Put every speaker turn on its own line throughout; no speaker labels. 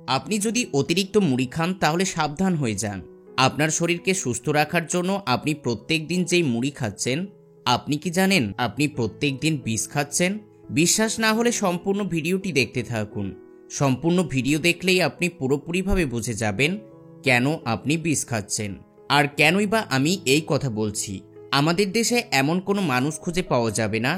আপনি যদি অতিরিক্ত মুড়ি খান তাহলে সাবধান হয়ে যান। আপনার শরীরকে সুস্থ রাখার জন্য আপনি প্রত্যেক দিন যেই মুড়ি খাচ্ছেন, আপনি কি জানেন আপনি প্রত্যেক দিন বিষ খাচ্ছেন? বিশ্বাস না হলে সম্পূর্ণ ভিডিওটি দেখতে থাকুন। সম্পূর্ণ ভিডিও দেখলেই আপনি পুরোপুরিভাবে বুঝে যাবেন কেন আপনি বিষ খাচ্ছেন। আর কেনই বা আমি এই কথা বলছি। আমাদের দেশে এমন কোনো মানুষ খুঁজে পাওয়া যাবে না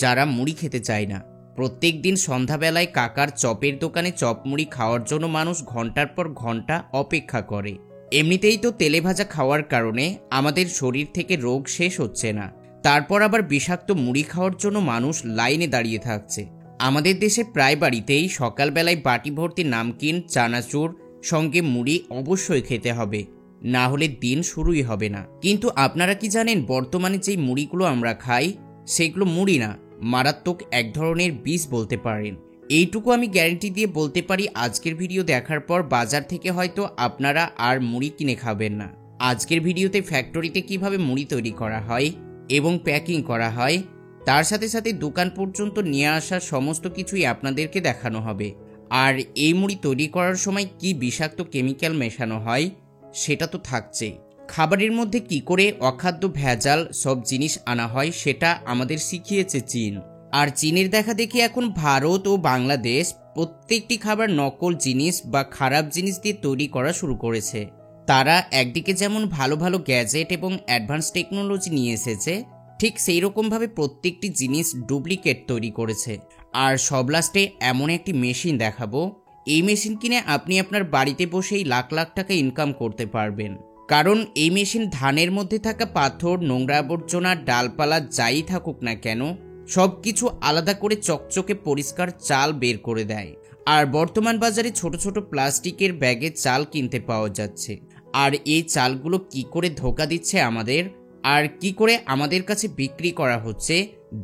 যারা মুড়ি খেতে চায় না। প্রত্যেক দিন সন্ধ্যাবেলায় কাকার চপের দোকানে চপ মুড়ি খাওয়ার জন্য মানুষ ঘন্টার পর ঘন্টা অপেক্ষা করে। এমনিতেই তো তেলে ভাজা খাওয়ার কারণে আমাদের শরীর থেকে রোগ শেষ হচ্ছে না, তারপর আবার বিষাক্ত মুড়ি খাওয়ার জন্য মানুষ লাইনে দাঁড়িয়ে থাকছে। আমাদের দেশে প্রায় বাড়িতেই সকালবেলায় বাটি ভর্তি নামকিন, চানাচুর সঙ্গে মুড়ি অবশ্যই খেতে হবে, না হলে দিন শুরুই হবে না। কিন্তু আপনারা কি জানেন বর্তমানে যেই মুড়িগুলো আমরা খাই সেগুলো মুড়ি না, মারাত্মক এক ধরনের বিষ বলতে পারেন। এইটুকু আমি গ্যারান্টি দিয়ে বলতে পারি, আজকের ভিডিও দেখার পর বাজার থেকে হয়তো আপনারা আর মুড়ি কিনে খাবেন না। আজকের ভিডিওতে ফ্যাক্টরিতে কিভাবে মুড়ি তৈরি করা হয় এবং প্যাকিং করা হয়, তার সাথে সাথে দোকান পর্যন্ত নিয়ে আসার সমস্ত কিছুই আপনাদেরকে দেখানো হবে। আর এই মুড়ি তৈরি করার সময় কি বিষাক্ত কেমিক্যাল মেশানো হয় সেটা তো থাকছেই। খাবারের মধ্যে কি করে অখাদ্য ভেজাল সব জিনিস আনা হয় সেটা আমাদের শিখিয়েছে চীন। আর চীনের দেখা দেখি এখন ভারত ও বাংলাদেশ প্রত্যেকটি খাবার নকল জিনিস বা খারাপ জিনিস দিয়ে তৈরি করা শুরু করেছে। তারা একদিকে যেমন ভালো ভালো গ্যাজেট এবং অ্যাডভান্স টেকনোলজি নিয়ে এসেছে, ঠিক সেই রকমভাবে প্রত্যেকটি জিনিস ডুপ্লিকেট তৈরি করেছে। আর সব লাস্টে এমন একটি মেশিন দেখাবো, এই মেশিন কিনে আপনি আপনার বাড়িতে বসেই লাখ লাখ টাকা ইনকাম করতে পারবেন। কারণ এই মেশিন ধানের মধ্যে থাকা পাথর, নোংরা আবর্জনা, ডালপালা যাই থাকুক না কেন সব কিছু আলাদা করে চকচকে পরিষ্কার চাল বের করে দেয়। আর বর্তমান বাজারে ছোট ছোট প্লাস্টিকের ব্যাগে চাল কিনতে পাওয়া যাচ্ছে। আর এই চালগুলো কি করে ধোঁকা দিচ্ছে আমাদের, আর কি করে আমাদের কাছে বিক্রি করা হচ্ছে,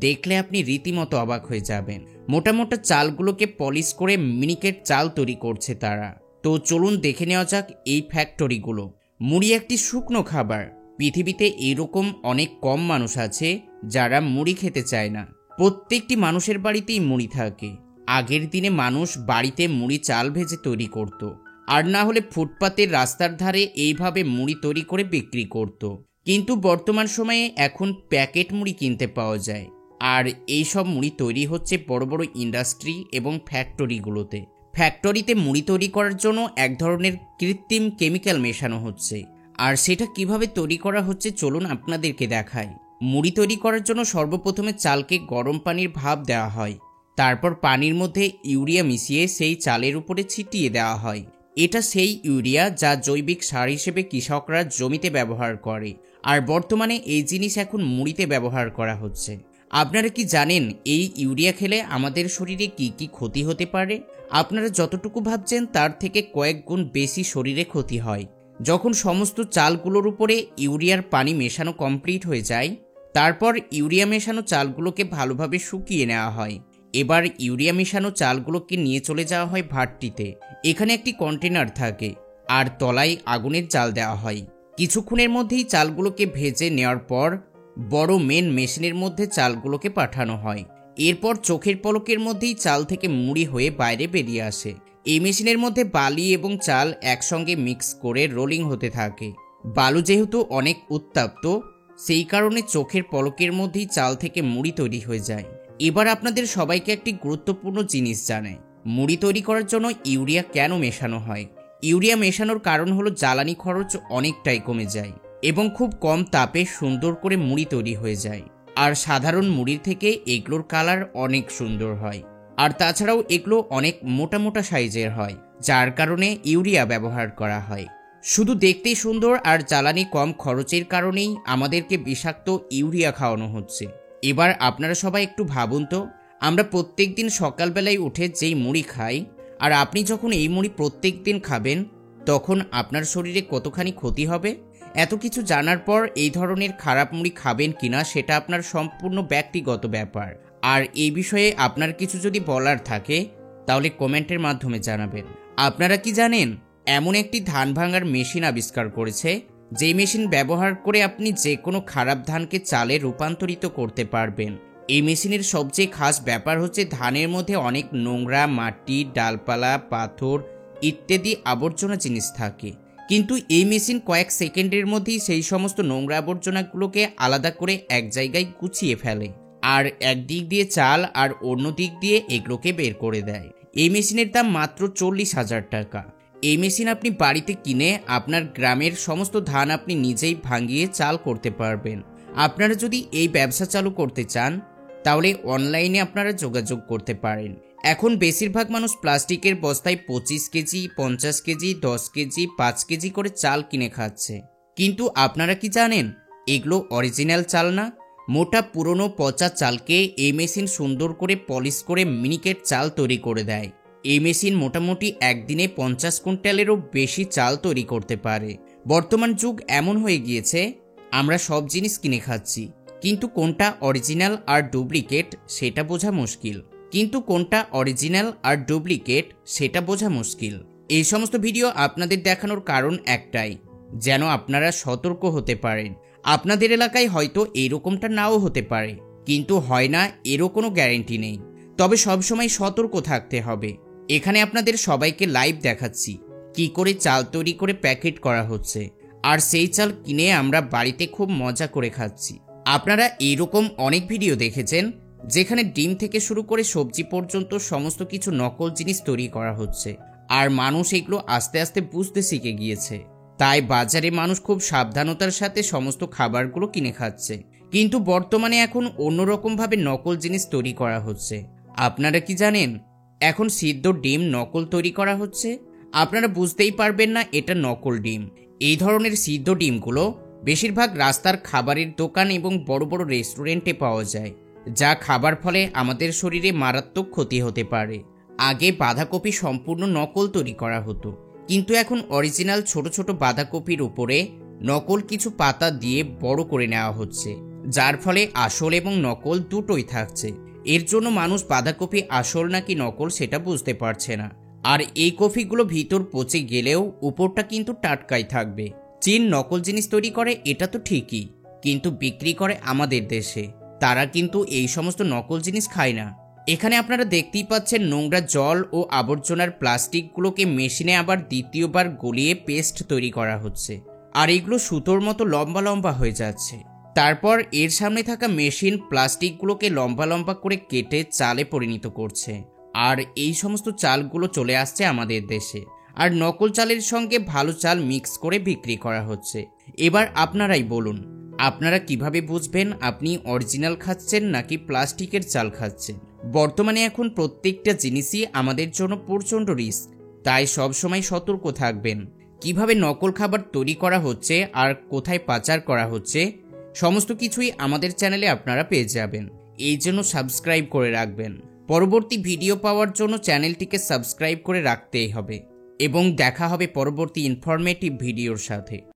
দেখলে আপনি রীতিমতো অবাক হয়ে যাবেন। মোটা মোটা চালগুলোকে পলিশ করে মিনিকেট চাল তৈরি করছে তারা। তো চলুন দেখে নেওয়া যাক এই ফ্যাক্টরিগুলো। মুড়ি একটি শুকনো খাবার। পৃথিবীতে এইরকম অনেক কম মানুষ আছে যারা মুড়ি খেতে চায় না। প্রত্যেকটি মানুষের বাড়িতেই মুড়ি থাকে। আগের দিনে মানুষ বাড়িতে মুড়ি চাল ভেজে তৈরি করত, আর না হলে ফুটপাতের রাস্তার ধারে এইভাবে মুড়ি তৈরি করে বিক্রি করত। কিন্তু বর্তমান সময়ে এখন প্যাকেট মুড়ি কিনতে পাওয়া যায়। আর এই সব মুড়ি তৈরি হচ্ছে বড় বড় ইন্ডাস্ট্রি এবং ফ্যাক্টরিগুলোতে। ফ্যাক্টরিতে মুড়ি তৈরি করার জন্য এক ধরনের কৃত্রিম কেমিক্যাল মেশানো হচ্ছে। আর সেটা কিভাবে তৈরি করা হচ্ছে চলুন আপনাদেরকে দেখাই। মুড়ি তৈরি করার জন্য সর্বপ্রথমে চালকে গরম পানির ভাপ দেওয়া হয়, তারপর পানির মধ্যে ইউরিয়া মিশিয়ে সেই চালের উপরে ছিটিয়ে দেওয়া হয়। এটা সেই ইউরিয়া যা জৈবিক সার হিসেবে কৃষকরা জমিতে ব্যবহার করে। আর বর্তমানে এই জিনিস এখন মুড়িতে ব্যবহার করা হচ্ছে। আপনারা কি জানেন এই ইউরিয়া খেলে আমাদের শরীরে কি কি ক্ষতি হতে পারে? আপনারা যতটুকু ভাবছেন তার থেকে কয়েক গুণ বেশি শরীরে ক্ষতি হয়। যখন সমস্ত চালগুলোর উপরে ইউরিয়ার পানি মেশানো কমপ্লিট হয়ে যায়, তারপর ইউরিয়া মেশানো চালগুলোকে ভালোভাবে শুকিয়ে নেওয়া হয়। এবার ইউরিয়া মেশানো চালগুলোকে নিয়ে চলে যাওয়া হয় ভাট্টিতে। এখানে একটি কন্টেনার থাকে আর তলায় আগুনের জাল দেওয়া হয়। কিছুক্ষণের মধ্যেই চালগুলোকে ভেজে নেওয়ার পর বড় মেন মেশিনের মধ্যে চালগুলোকে পাঠানো হয়। এরপর চোখের পলকের মধ্যেই চাল থেকে মুড়ি হয়ে বাইরে বেরিয়ে আসে। এই মেশিনের মধ্যে বালি এবং চাল একসঙ্গে মিক্স করে রোলিং হতে থাকে। বালু যেহেতু অনেক উত্তপ্ত, সেই কারণে চোখের পলকের মধ্যেই চাল থেকে মুড়ি তৈরি হয়ে যায়। এবার আপনাদের সবাইকে একটি গুরুত্বপূর্ণ জিনিস জানাই, মুড়ি তৈরি করার জন্য ইউরিয়া কেন মেশানো হয়। ইউরিয়া মেশানোর কারণ হলো জ্বালানি খরচ অনেকটাই কমে যায় এবং খুব কম তাপে সুন্দর করে মুড়ি তৈরি হয়ে যায়। আর সাধারণ মুড়ির থেকে এগুলোর কালার অনেক সুন্দর হয়। আর তাছাড়াও এগুলো অনেক মোটা মোটা সাইজের হয়, যার কারণে ইউরিয়া ব্যবহার করা হয়। শুধু দেখতেই সুন্দর আর জ্বালানি কম খরচের কারণেই আমাদেরকে বিষাক্ত ইউরিয়া খাওয়ানো হচ্ছে। এবার আপনারা সবাই একটু ভাবুন তো, আমরা প্রত্যেক দিন সকালবেলায় উঠে যেই মুড়ি খাই, আর আপনি যখন এই মুড়ি প্রত্যেক দিন খাবেন তখন আপনার শরীরে কতখানি ক্ষতি হবে। এত কিছু জানার পর এই ধরনের খারাপ মুড়ি খাবেন কিনা সেটা আপনার সম্পূর্ণ ব্যক্তিগত ব্যাপার। আর এই বিষয়ে আপনার কিছু যদি বলার থাকে তাহলে কমেন্টের মাধ্যমে জানাবেন। আপনারা কি জানেন এমন একটি ধান ভাঙার মেশিন আবিষ্কার করেছে, যেই মেশিন ব্যবহার করে আপনি যে কোনো খারাপ ধানকে চালে রূপান্তরিত করতে পারবেন। এই মেশিনের সবচেয়ে খাস ব্যাপার হচ্ছে ধানের মধ্যে অনেক নোংরা, মাটি, ডালপালা, পাথর ইত্যাদি আবর্জনা জিনিস থাকে। কিন্তু এই মেশিন কয়েক সেকেন্ডের মধ্যেই সেই সমস্ত নোংরা আবর্জনাগুলোকে আলাদা করে এক জায়গায় গুছিয়ে ফেলে, আর একদিক দিয়ে চাল আর অন্য দিক দিয়ে এগুলোকে বের করে দেয়। এই মেশিনের দাম মাত্র 40,000 টাকা। এই মেশিন আপনি বাড়িতে কিনে আপনার গ্রামের সমস্ত ধান আপনি নিজেই ভাঙিয়ে চাল করতে পারবেন। আপনারা যদি এই ব্যবসা চালু করতে চান তাহলে অনলাইনে আপনারা যোগাযোগ করতে পারেন। এখন বেশিরভাগ মানুষ প্লাস্টিকের বস্তায় 25 কেজি, 50 কেজি, 10 কেজি, 5 কেজি করে চাল কিনে খাচ্ছে। কিন্তু আপনারা কি জানেন এগুলো অরিজিনাল চাল না? মোটা পুরনো পচা চালকে এই মেশিন সুন্দর করে পলিশ করে মিনিকেট চাল তৈরি করে দেয়। এই মেশিন মোটামুটি একদিনে 50 কুইন্টালেরও বেশি চাল তৈরি করতে পারে। বর্তমান যুগ এমন হয়ে গিয়েছে আমরা সব জিনিস কিনে খাচ্ছি, কিন্তু কোনটা অরিজিনাল আর ডুপ্লিকেট সেটা বোঝা মুশকিল। এই সমস্ত ভিডিও আপনাদের দেখানোর কারণ একটাই, যেন আপনারা সতর্ক হতে পারেন। আপনাদের এলাকায় হয়তো এরকমটা নাও হতে পারে, কিন্তু হয় না এরও কোনো গ্যারেন্টি নেই। তবে সবসময় সতর্ক থাকতে হবে। এখানে আপনাদের সবাইকে লাইভ দেখাচ্ছি কি করে চাল তৈরি করে প্যাকেট করা হচ্ছে, আর সেই চাল কিনে আমরা বাড়িতে খুব মজা করে খাচ্ছি। আপনারা এইরকম অনেক ভিডিও দেখেছেন যেখানে ডিম থেকে শুরু করে সবজি পর্যন্ত সমস্ত কিছু নকল জিনিস তৈরি করা হচ্ছে, আর মানুষ এগুলো আস্তে আস্তে বুঝতে শিখে গিয়েছে। তাই বাজারে মানুষ খুব সাবধানতার সাথে সমস্ত খাবারগুলো কিনে খাচ্ছে। কিন্তু বর্তমানে এখন অন্যরকমভাবে নকল জিনিস তৈরি করা হচ্ছে। আপনারা কি জানেন এখন সিদ্ধ ডিম নকল তৈরি করা হচ্ছে? আপনারা বুঝতেই পারবেন না এটা নকল ডিম। এই ধরনের সিদ্ধ ডিমগুলো বেশিরভাগ রাস্তার খাবারের দোকান এবং বড় বড় রেস্টুরেন্টে পাওয়া যায়, যা খাবার ফলে আমাদের শরীরে মারাত্মক ক্ষতি হতে পারে। আগে বাঁধাকপি সম্পূর্ণ নকল তৈরি করা হতো, কিন্তু এখন অরিজিনাল ছোট ছোট বাঁধাকপির উপরে নকল কিছু পাতা দিয়ে বড় করে নেওয়া হচ্ছে, যার ফলে আসল এবং নকল দুটোই থাকছে। এর জন্য মানুষ বাঁধাকপি আসল নাকি নকল সেটা বুঝতে পারছে না। আর এই কফিগুলো ভিতর পচে গেলেও উপরটা কিন্তু টাটকাই থাকবে। চীন নকল জিনিস তৈরি করে এটা তো ঠিকই, কিন্তু বিক্রি করে আমাদের দেশে। তারা কিন্তু এই সমস্ত নকল জিনিস খায় না। এখানে আপনারা দেখতেই পাচ্ছেন নোংরা জল ও আবর্জনার প্লাস্টিকগুলোকে মেশিনে আবার দ্বিতীয়বার গলিয়ে পেস্ট তৈরি করা হচ্ছে, আর এগুলো সুতোর মতো লম্বা লম্বা হয়ে যাচ্ছে। তারপর এর সামনে থাকা মেশিন প্লাস্টিকগুলোকে লম্বা লম্বা করে কেটে চালে পরিণত করছে, আর এই সমস্ত চালগুলো চলে আসছে আমাদের দেশে। আর নকল চালের সঙ্গে ভালো চাল মিক্স করে বিক্রি করা হচ্ছে। এবার আপনারাই বলুন, আপনারা কিভাবে বুঝবেন আপনি অরিজিনাল খাচ্ছেন নাকি প্লাস্টিকের চাল খাচ্ছেন? বর্তমানে এখন প্রত্যেকটা জিনিসই আমাদের জন্য প্রচণ্ড রিস্ক, তাই সবসময় সতর্ক থাকবেন। কিভাবে নকল খাবার তৈরি করা হচ্ছে আর কোথায় পাচার করা হচ্ছে সমস্ত কিছুই আমাদের চ্যানেলে আপনারা পেয়ে যাবেন। এই জন্য সাবস্ক্রাইব করে রাখবেন। পরবর্তী ভিডিও পাওয়ার জন্য চ্যানেলটিকে সাবস্ক্রাইব করে রাখতেই হবে। এবং দেখা হবে পরবর্তী ইনফরমেটিভ ভিডিওর সাথে।